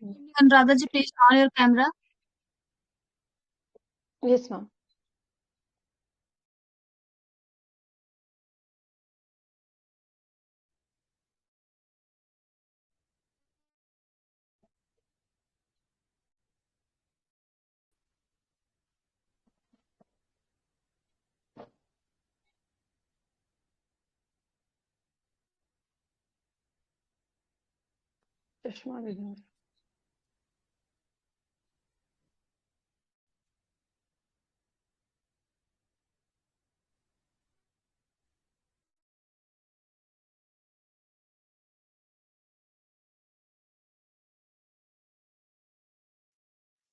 Anuradha ji, please on your camera. Yes, ma'am. चश्मा भी दूँ।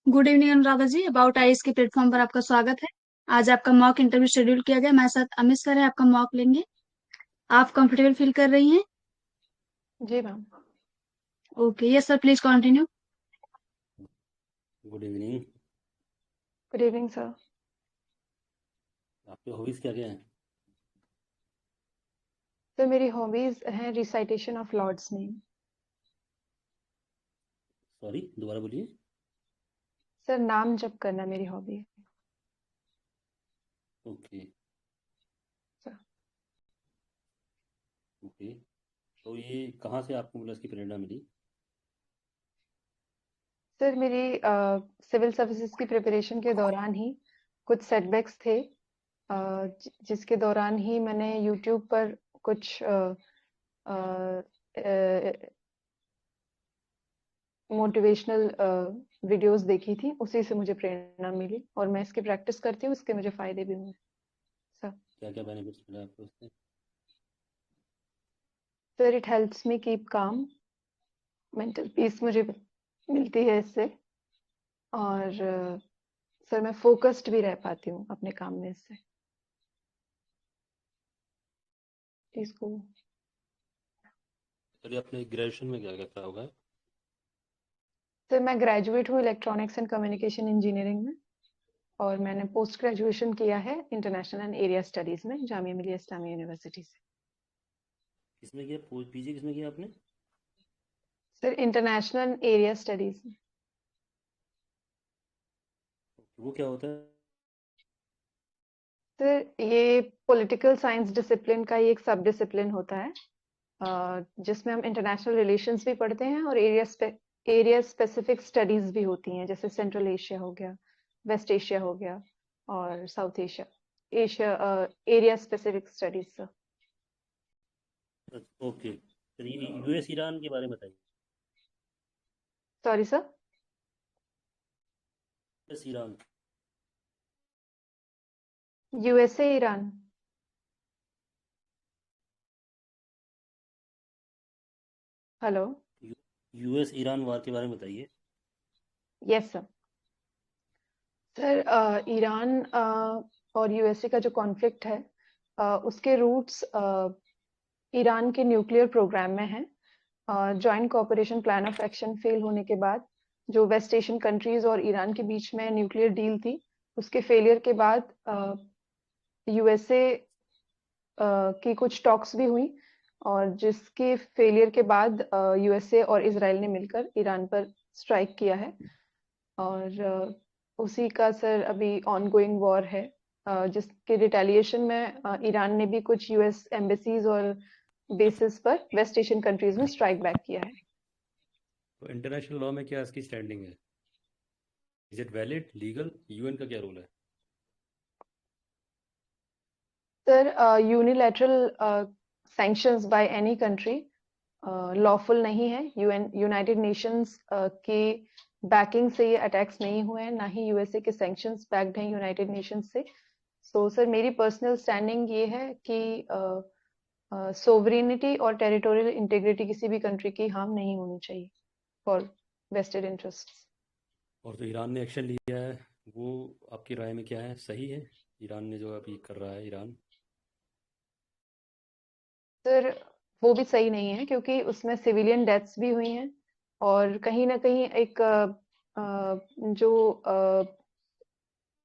Good evening Anuradha ji, about eyes के प्लेटफॉर्म पर आपका स्वागत है। आज आपका मॉक इंटरव्यू शेड्यूल किया गया। हमारे साथ अमित सर है, आपका मॉक लेंगे। आप कंफर्टेबल फील कर रही हैं? जी ma'am. Okay, yes sir, please continue. Good evening. Good evening sir. आपके हॉबीज क्या क्या हैं? सर मेरी हॉबीज हैं recitation of Lord's name. Sorry, दोबारा बोलिए। सर नाम जप करना मेरी हॉबी है ओके सर। ओके। तो ये कहाँ से आपको मतलब इसकी प्रेरणा मिली? सर मेरी सिविल सर्विसेज की प्रिपरेशन के दौरान ही कुछ सेटबैक्स थे, जिसके दौरान ही मैंने यूट्यूब पर कुछ मोटिवेशनल वीडियोस देखी थी, उसी से मुझे प्रेरणा मिली और मैं इसकी प्रैक्टिस करती हूँ, इसके मुझे फायदे भी हुए सर। क्या क्या बेनिफिट्स मिला आपको इससे? Sir it helps me keep calm, mental peace मुझे मिलती है इससे, और सर मैं फोकस्ड भी रह पाती हूँ अपने काम में इससे। इसको चलिए, आपने ग्रेजुएशन में क्या क्या करा होगा? सर मैं ग्रेजुएट हूँ इलेक्ट्रॉनिक्स एंड कम्युनिकेशन इंजीनियरिंग में, और मैंने पोस्ट ग्रेजुएशन किया है इंटरनेशनल एंड एरिया स्टडीज में जामिया मिलिया इस्लामिया यूनिवर्सिटी से। किसमें किया? पोस्ट पीजी किसमें किया आपने? सर इंटरनेशनल एरिया स्टडीज में। वो क्या होता है? सर ये पॉलिटिकल साइंस डिसिप्लिन का ही एक सब डिसिप्लिन होता है, जिसमें हम इंटरनेशनल रिलेशंस भी पढ़ते हैं और एरिया स्पेसिफिक स्टडीज भी होती हैं, जैसे सेंट्रल एशिया हो गया, वेस्ट एशिया हो गया, और south Asia, Asia area specific studies sir. Okay, चलिए यूएस ईरान के बारे में बताइए। Sorry sir. US Iran. USA Iran. Hello. US Iran war के बारे में बताइए। Yes sir. सर ईरान और यूएसए का जो कॉन्फ्लिक्ट है, उसके रूट्स ईरान के न्यूक्लियर प्रोग्राम में हैं। Joint cooperation plan of action fail होने के बाद, जो वेस्ट एशियन कंट्रीज और ईरान के बीच में न्यूक्लियर डील थी, उसके फेलियर के बाद यूएसए की कुछ टॉक्स भी हुई, और जिसके फेलियर के बाद यूएसए और इसराइल ने मिलकर ईरान पर स्ट्राइक किया है, और उसी का सर अभी ऑनगोइंग वॉर है, जिसके रिटेलिएशन में ईरान ने भी कुछ यूएस एम्बेसीज और बेसिस पर वेस्ट एशियन कंट्रीज में स्ट्राइक बैक किया है। तो इंटरनेशनल लॉ में क्या इसकी स्टैंडिंग है? Is it valid, legal? UN का क्या रोल है? Sir unilateral sanctions by any country lawful नहीं है। यूनाइटेड नेशंस के बैकिंग से ये अटैक्स नहीं हुए हैं, ना ही यूएसए के सैंक्शंस बैक्ड हैं यूनाइटेड नेशंस से। सो सर मेरी पर्सनल स्टैंडिंग ये है कि सोवरेनिटी और टेरिटोरियल इंटीग्रिटी किसी भी कंट्री की हार्म नहीं होनी चाहिए फॉर वेस्टेड इंटरेस्ट्स। और जो ईरान ने एक्शन लिया है, वो आपकी राय में क्या है? सही है ईरान ने जो अभी कर रहा है ईरान? सर वो भी सही नहीं है, क्योंकि उसमें सिविलियन डेथ्स भी हुई हैं, और कहीं ना कहीं एक जो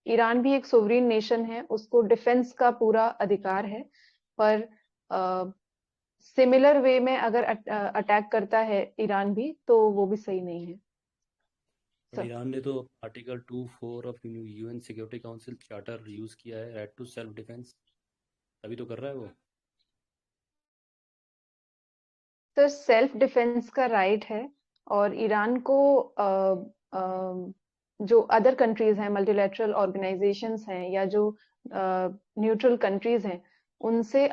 ईरान भी एक सोवरेन नेशन है, उसको डिफेंस का पूरा अधिकार है, पर सिमिलर वे में अगर अटैक करता है ईरान भी, तो वो भी सही नहीं है। और सर ईरान ने तो article 2(4) of UN security council charter use किया है, राइट टू सेल्फ डिफेंस, तभी तो कर रहा है वो। सर सेल्फ डिफेंस का राइट है, और ईरान को जो अदर कंट्रीज हैं, मल्टीलैटरल ऑर्गेनाइजेशंस हैं, या जो न्यूट्रल कंट्रीज हैं, उनसे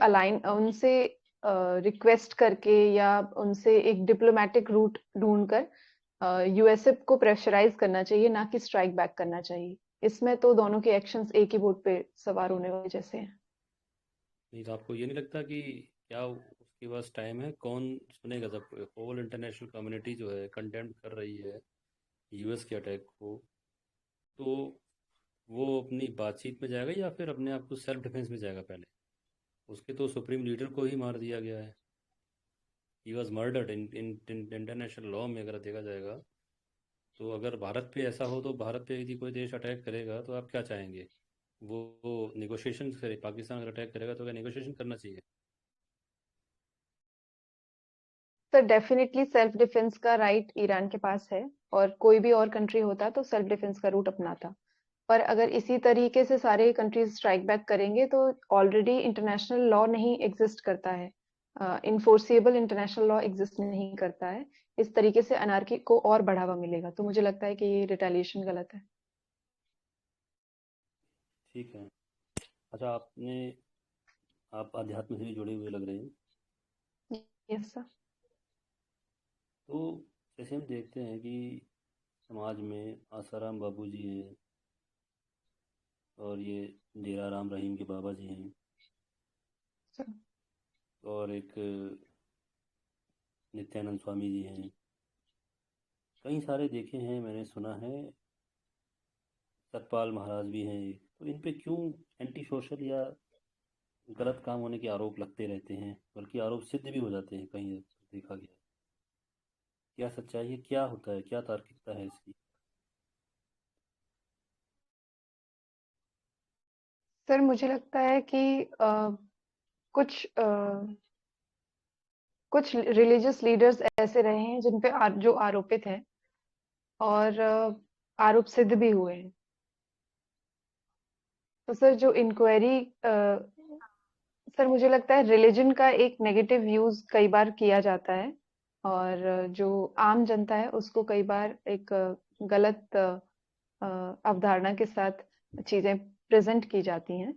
रिक्वेस्ट करके या उनसे एक डिप्लोमेटिक रूट ढूंढकर यूएसए को प्रेशराइज करना चाहिए, ना कि स्ट्राइक बैक करना चाहिए। इसमें तो दोनों के एक्शंस एक ही बोट पे सवार होने वाले जैसे हैं। नहीं तो आपको ये नहीं लगता कि क्या उसके पास टाइम है? कौन सुनेगा जब होल इंटरनेशनल कम्युनिटी जो है कंडेम कर रही है यूएस के अटैक को, तो वो अपनी बातचीत में जाएगा या फिर अपने आप को सेल्फ डिफेंस में जाएगा? पहले उसके तो सुप्रीम लीडर को ही मार दिया गया है, he was murdered in international law में अगर देखा जाएगा। तो अगर भारत पे ऐसा हो, तो भारत पे यदि कोई देश अटैक करेगा तो आप क्या चाहेंगे? वो नेगोशिएशन करे? पाकिस्तान अगर अटैक करेगा तो क्या नेगोशिएशन करना चाहिए? सर डेफिनेटली सेल्फ डिफेंस का राइट ईरान के पास है, और कोई भी और कंट्री होता तो सेल्फ डिफेंस का रूट अपनाता। पर अगर इसी तरीके से सारे कंट्रीज स्ट्राइक बैक करेंगे तो ऑलरेडी इंटरनेशनल लॉ नहीं एग्जिस्ट करता है, इन्फोर्सिएबल इंटरनेशनल लॉ एग्जिस्ट नहीं करता है। इस तरीके से अनार्की को और बढ़ावा मिलेगा, तो मुझे लगता है कि ये रिटेलिएशन गलत है। ठीक है। अच्छा, आप अध्यात्म से भी जुड़े हुए लग रहे हैं। Yes sir. तो जैसे हम देखते हैं कि समाज में आसाराम बाबू जी हैं, और ये डेरा राम रहीम के बाबा जी हैं, सर और एक नित्यानंद स्वामी जी हैं, कई सारे देखे हैं, मैंने सुना है। सतपाल महाराज भी हैं एक। तो इन पे क्यों एंटी सोशल या गलत काम होने के आरोप लगते रहते हैं, बल्कि आरोप सिद्ध भी हो जाते हैं कहीं देखा गया है? क्या सच्चाई है? क्या होता है? क्या तार्किकता है इसकी? सर मुझे लगता है कि कुछ कुछ रिलीजियस लीडर्स ऐसे रहे हैं जिन पे जो आरोपित हैं, और आरोप सिद्ध भी हुए हैं। तो सर जो इंक्वायरी, सर मुझे लगता है रिलीजन का एक नेगेटिव यूज कई बार किया जाता है, और जो आम जनता है उसको कई बार एक गलत अवधारणा के साथ चीजें प्रेजेंट की जाती हैं,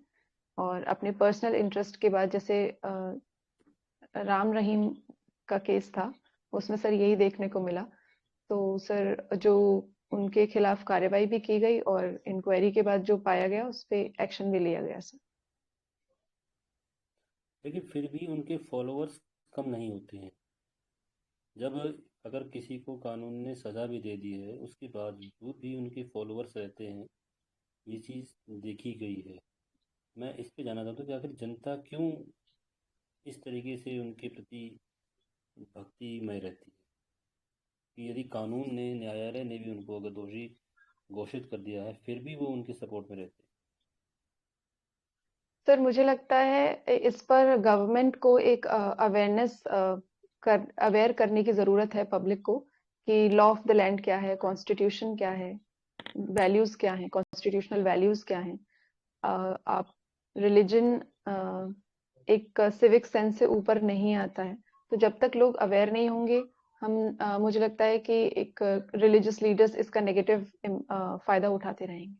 और अपने पर्सनल इंटरेस्ट के बाद, जैसे राम रहीम का केस था, उसमें सर यही देखने को मिला। तो सर जो उनके खिलाफ कार्रवाई भी की गई, और इंक्वायरी के बाद जो पाया गया उस पे एक्शन भी लिया गया सर। लेकिन फिर भी उनके फॉलोअर्स कम नहीं होते हैं। जब अगर किसी को कानून ने सज़ा भी दे दी है, उसके बावजूद भी उनके फॉलोअर्स रहते हैं, ये चीज़ देखी गई है। मैं इस पे जानना चाहता हूँ कि आखिर जनता क्यों इस तरीके से उनके प्रति भक्तिमय रहती है, कि यदि कानून ने, न्यायालय ने भी उनको अगर दोषी घोषित कर दिया है, फिर भी वो उनके सपोर्ट में रहते सर मुझे लगता है इस पर गवर्नमेंट को एक अवेयरनेस अवेयर करने की जरूरत है पब्लिक को, कि लॉ ऑफ द लैंड क्या है, कॉन्स्टिट्यूशन क्या है, वैल्यूज क्या हैं, कॉन्स्टिट्यूशनल वैल्यूज क्या हैं। आप रिलीजन एक सिविक सेंस से ऊपर नहीं आता है। तो जब तक लोग अवेयर नहीं होंगे, मुझे लगता है कि एक रिलीजियस लीडर्स इसका नेगेटिव फायदा उठाते रहेंगे।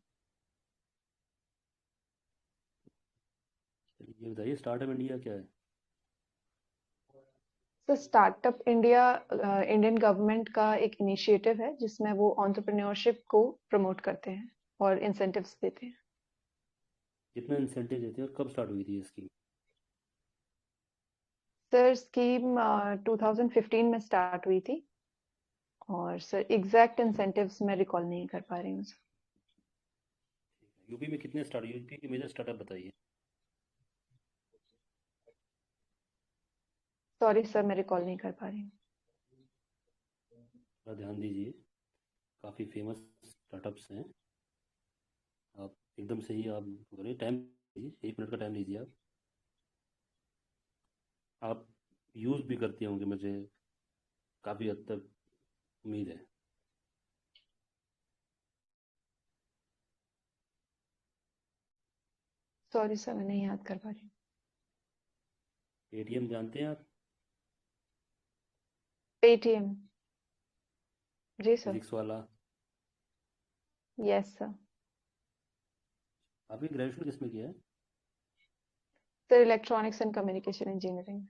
हैं। ये बताइए, स्टार्टअप इंडिया क्या है? तो स्टार्टअप इंडिया इंडियन गवर्नमेंट का एक इनिशिएटिव है, जिसमें वो एंटरप्रेन्योरशिप को प्रमोट करते हैं और इंसेंटिव्स देते हैं। कितना इंसेंटिव देते हैं और कब स्टार्ट हुई थी ये स्कीम? सर स्कीम 2015 में स्टार्ट हुई थी, और सर एग्जैक्ट इंसेंटिव्स मैं रिकॉल नहीं कर पा रही हूँ सर। यूपी में कितने स्टार्ट, यूपी के मेजर स्टार्टअप बताइए। सॉरी सर, मैं रिकॉल नहीं कर पा रही हूँ। थोड़ा ध्यान दीजिए, काफ़ी फेमस स्टार्टअप्स हैं। आप एकदम से ही आप बोलिए, टाइम लीजिए, 1 मिनट का टाइम लीजिए। आप यूज़ भी करते होंगे, मुझे काफ़ी हद तक उम्मीद है। सॉरी सर, मैं नहीं याद कर पा रही हूँ। पेटीएम जानते हैं आप? पेटीएम, जी सर। फिजिक्स वाला। Yes sir. आपने ग्रेजुएशन किस में किया है? Sir electronics and communication engineering.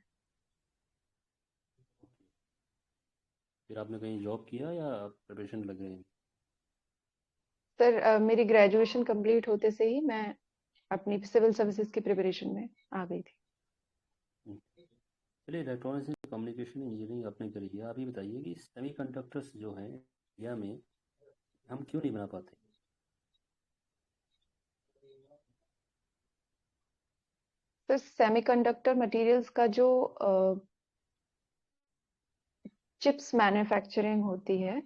फिर आपने कहीं जॉब किया या प्रिपरेशन लग रहे हैं? सर मेरी ग्रेजुएशन कंप्लीट होते से ही मैं अपनी सिविल सर्विसेज की प्रिपरेशन में आ गई थी। चलिए, इलेक्ट्रॉनिक्स एंड कम्युनिकेशन इंजीनियरिंग आपने करी है। आप ये बताइए कि सेमीकंडक्टर्स जो हैं इंडिया में हम क्यों नहीं बना पाते? सर सेमीकंडक्टर मटेरियल्स का जो चिप्स मैन्युफैक्चरिंग होती है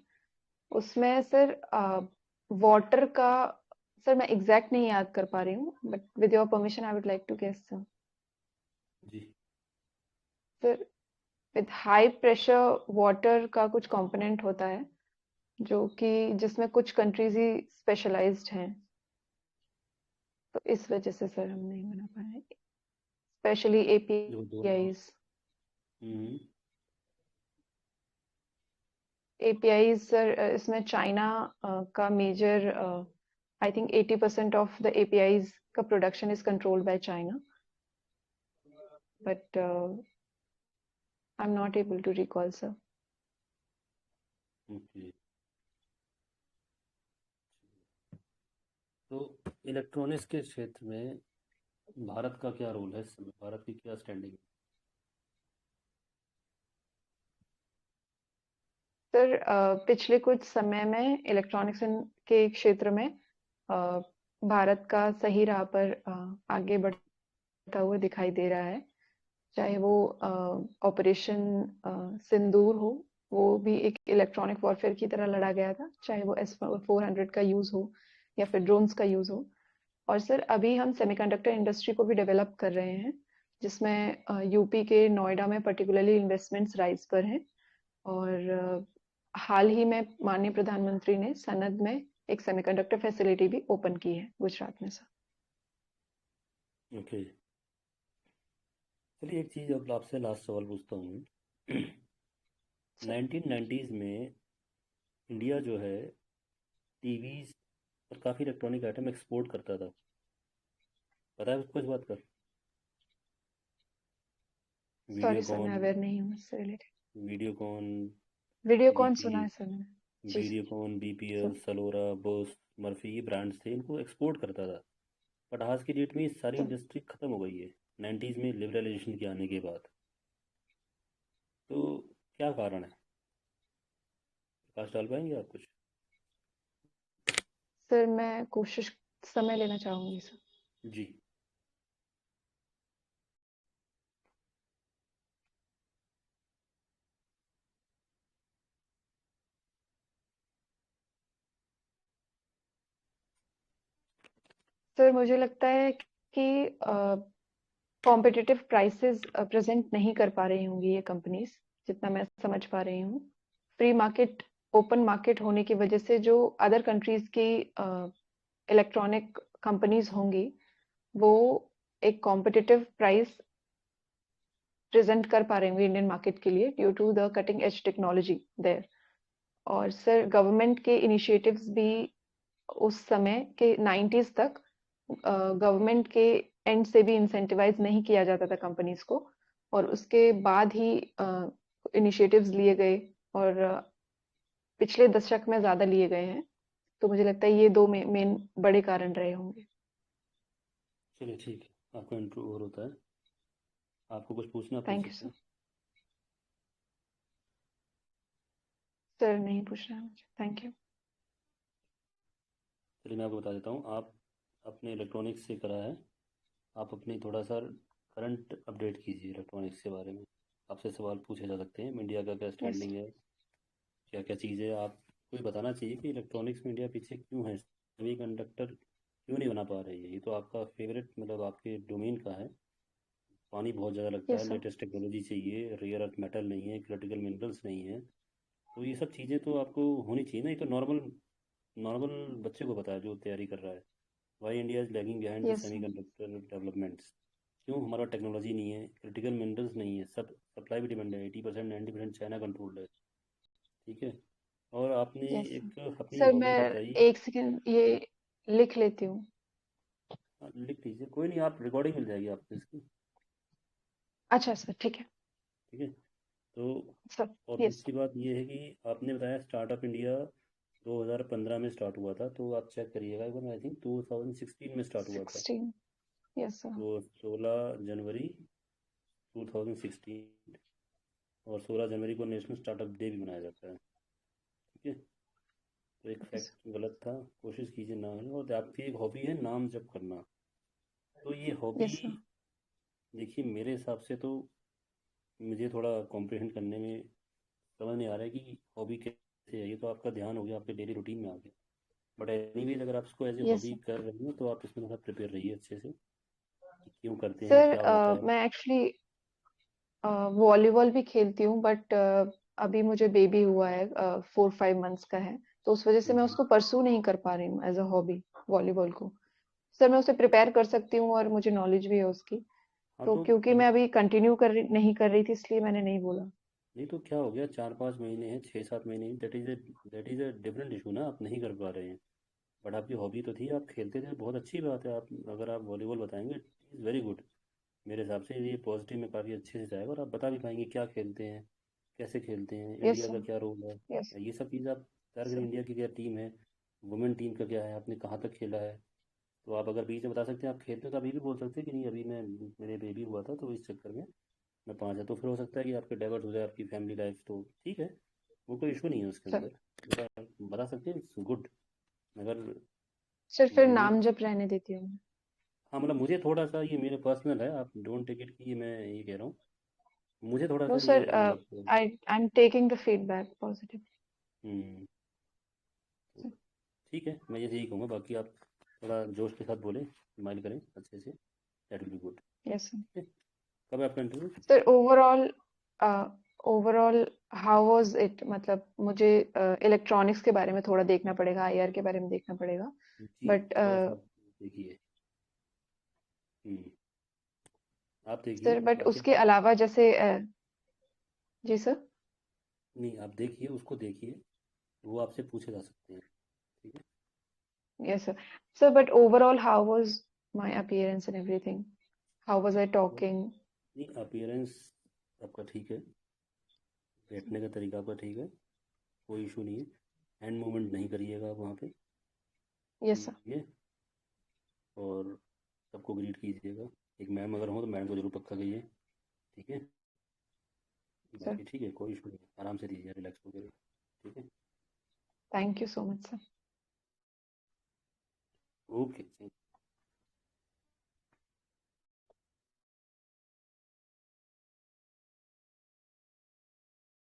उसमें सर वाटर का, सर मैं एग्जैक्ट नहीं याद कर पा रही हूँ, but with your permission I would like to guess sir. जी। Sir with high pressure water का कुछ कंपोनेंट होता है जो कि जिसमें कुछ कंट्रीज ही स्पेशलाइज्ड हैं, तो इस वजह से सर हम नहीं बना पाए, स्पेशली जो दो। एपीआईज। हम्म। एपीआईज सर इसमें चाइना का major, I think 80% of the APIs का production is controlled by China, but I am not able to recall sir. Okay. तो इलेक्ट्रॉनिक्स के क्षेत्र में भारत का क्या रोल है इस समय? भारत की क्या स्टैंडिंग है? सर पिछले कुछ समय में इलेक्ट्रॉनिक्स के क्षेत्र में भारत का सही राह पर आगे बढ़ता हुआ दिखाई दे रहा है। चाहे वो ऑपरेशन सिंदूर हो, वो भी एक इलेक्ट्रॉनिक वॉरफेयर की तरह लड़ा गया था, चाहे वो S-400 का यूज हो या फिर ड्रोन्स का यूज हो। और सर अभी हम सेमीकंडक्टर इंडस्ट्री को भी डेवलप कर रहे हैं, जिसमें यूपी के नोएडा में पर्टिकुलरली इन्वेस्टमेंट्स राइज पर हैं। और हाल ही में माननीय प्रधानमंत्री ने सनद में एक सेमीकंडक्टर फैसिलिटी भी ओपन की है गुजरात में सर। ओके। चलिए, एक चीज़ अब आपसे लास्ट सवाल पूछता हूँ। 1990s में इंडिया जो है टीवीज और काफ़ी इलेक्ट्रॉनिक आइटम एक्सपोर्ट करता था। पता है उसको इस बात का? सॉरी सर, मैं वीडियोकॉन, अवेयर नहीं हूँ इससे related. Videocon, Videocon BP, सुना है सर मैंने। जी Videocon, BPL, sir. Salora, Bose, Murphy, ये ब्रांड्स थे, इनको एक्सपोर्ट करता था। बट आज की डेट में ये सारी सर इंडस्ट्री ख़त्म हो गई है 90s में लिबरलाइजेशन के आने के बाद। तो क्या कारण है? प्रकाश डाल पाएंगे आप कुछ? सर मैं कोशिश समय लेना चाहूंगी सर। जी। सर मुझे लगता है कि कॉम्पिटिटिव प्राइसेस प्रेजेंट नहीं कर पा रही होंगी ये कंपनीज, जितना मैं समझ पा रही हूँ। फ्री मार्केट, ओपन मार्केट होने की वजह से जो अदर कंट्रीज की इलेक्ट्रॉनिक कंपनीज होंगी, वो एक कॉम्पिटिटिव प्राइस प्रेजेंट कर पा रहे होंगे इंडियन मार्केट के लिए, due to the cutting edge technology there. और सर गवर्नमेंट के इनिशिएटिव्स भी उस समय के 90s तक गवर्नमेंट के एंड से भी इंसेंटिवाइज नहीं किया जाता था कंपनीज को, और उसके बाद ही इनिशिएटिव्स लिए गए, और पिछले दशक में ज्यादा लिए गए हैं। तो मुझे लगता है ये दो मेन बड़े कारण रहे होंगे। चलिए, ठीक है, आपका इंटरव्यू ओवर होता है। आपको कुछ पूछना पूछ थैंक यू सकते सर। हैं। सर नहीं पूछना है मुझे, थैंक यू। चलिए, मैं आपको बता देता हूँ। आप अपने इलेक्ट्रॉनिक्स से करा है, आप अपनी थोड़ा सा करंट अपडेट कीजिए इलेक्ट्रॉनिक्स के बारे में। आपसे सवाल पूछे जा सकते हैं, इंडिया का क्या यस स्टैंडिंग है, क्या क्या चीज़ें आपको ये बताना चाहिए कि इलेक्ट्रॉनिक्स में इंडिया पीछे क्यों है, सेमी कंडक्टर क्यों नहीं बना पा रही है। ये तो आपका फेवरेट, मतलब आपके डोमेन का है। पानी बहुत ज़्यादा लगता है, यस सर। लेटेस्ट टेक्नोलॉजी चाहिए, रेयर अर्थ मेटल नहीं है, क्रिटिकल मिनरल्स नहीं है। तो ये सब चीज़ें तो आपको होनी चाहिए ना। ये तो नॉर्मल नॉर्मल बच्चे को पता है जो तैयारी कर रहा है। Why India is lagging behind the Yes, sir. Semiconductor developments. क्यों? हमारा टेक्नोलॉजी नहीं है, क्रिटिकल मिनरल्स नहीं है, सब सप्लाई भी डिपेंड है, 80% 90% चाइना कंट्रोल्ड है। ठीक है। और आपने Yes, sir. एक अपनी सर हॉबी मैं बताई। एक सेकंड ये लिख लेती हूँ। लिख लीजिए, कोई नहीं, आप रिकॉर्डिंग मिल जाएगी आपको इसकी। अच्छा सर, ठीक है ठीक है। तो सर। और यस, दूसरी बात ये है कि आपने बताया स्टार्टअप इंडिया 2015 में स्टार्ट हुआ था, तो आप चेक करिएगा एक बार, आई थिंक 2016 में स्टार्ट हुआ था। 16। Yes sir. तो 16 जनवरी 2016, और 16 जनवरी को नेशनल स्टार्टअप डे भी मनाया जाता है। ठीक है। तो एक फैक्ट गलत था, कोशिश कीजिए ना करें। और आपकी एक हॉबी है नाम जप करना, तो ये हॉबी, यस सर। देखिए मेरे हिसाब से तो मुझे थोड़ा कॉम्प्रिहेंड करने में समझ नहीं आ रहा है कि हॉबी कैसे है। ये तो आपका ध्यान हो गया, आपके डेली रूटीन में आ गया। बट एनीवेज, अगर आप इसको as a yes hobby sir. कर रही हो तो आप इसमें थोड़ा प्रिपेयर रहिए अच्छे से कि क्यों करते हैं, सर क्या होता है। मैं एक्चुअली वॉलीबॉल भी खेलती हूँ, बट अभी मुझे बेबी हुआ है, 4-5 मंथ्स का है, तो उस वजह से मैं जी। उसको परसू नहीं कर पा रही हूँ एज अ हॉबी वॉलीबॉल को। सर मैं उसे प्रिपेयर कर सकती हूँ और मुझे नॉलेज भी है उसकी, हाँ तो तो क्योंकि मैं अभी कंटिन्यू नहीं कर रही थी, इसलिए मैंने नहीं बोला। नहीं तो क्या हो गया, 4-5 महीने हैं, 6-7 महीने हैं, that is a different issue ना, आप नहीं कर पा रहे हैं। बट आपकी हॉबी तो थी, आप खेलते थे, बहुत अच्छी बात है। आप अगर आप वॉलीबॉल बताएंगे, इज़ वेरी गुड। मेरे हिसाब से ये पॉजिटिव में काफ़ी अच्छे से जाएगा, और आप बता भी पाएंगे क्या खेलते हैं, कैसे खेलते हैं, यस इंडिया का सर। क्या रोल है। यस ये सब चीज़ आप तैयार करें, सर। इंडिया की क्या टीम है, वुमेन टीम का क्या है, आपने कहाँ तक खेला है। तो आप अगर बीच में बता सकते हैं आप खेलते हो, तो अभी भी बोल सकते हैं कि नहीं अभी मैं, मेरे बेबी हुआ था तो इस चक्कर में मैं 5 है, तो फिर हो सकता है कि आपके डाइवर्ट हो जाए आपकी फैमिली लाइफ, तो ठीक है, वो कोई इशू नहीं है उसके सर अंदर। तो आप बता सकते हैं, इट्स गुड। अगर सर फिर वुमेन, नाम जब रहने देती हूँ मैं। हाँ मतलब मुझे थोड़ा सा ये मेरे पर्सनल है, आप डोंट टेक इट कि मैं ये कह रहा हूँ, मुझे थोड़ा नो सा ये सर, मतलब I am taking the feedback positive. Hmm, तो ठीक है, मैं ये यही कहूँगा। बाकी आप थोड़ा जोश के साथ बोलें, स्माइल करें अच्छे से, that will be good. Yes sir. ठीक है। कब है आपका interview? Sir overall, overall how was it, मतलब मुझे इलेक्ट्रॉनिक्स के बारे में थोड़ा देखना पड़ेगा, आईआर के बारे में देखना पड़ेगा, जी, बट थोड़ा सा आप देखिए। हम्म, आप देखिए सर बट बाकी उसके आप, अलावा जैसे जी सर। नहीं आप देखिए, उसको देखिए, वो आपसे पूछे जा सकते हैं। ठीक है। Yes sir. Sir but overall how was my appearance and everything, how was I वो टॉकिंग? नहीं, अपीयरेंस आपका ठीक है, बैठने का तरीका आपका ठीक है, कोई इशू नहीं है। हैंड मूवमेंट नहीं करिएगा आप वहाँ पे। Yes sir. ठीक है। और सबको ग्रीट कीजिएगा। एक मैम अगर हो तो मैम को जरूर पक्का कहिए। ठीक है। सर बाकी ठीक है, कोई इशू नहीं है, आराम से दीजिए, रिलैक्स होकर। ठीक है। Thank you so much sir. Okay.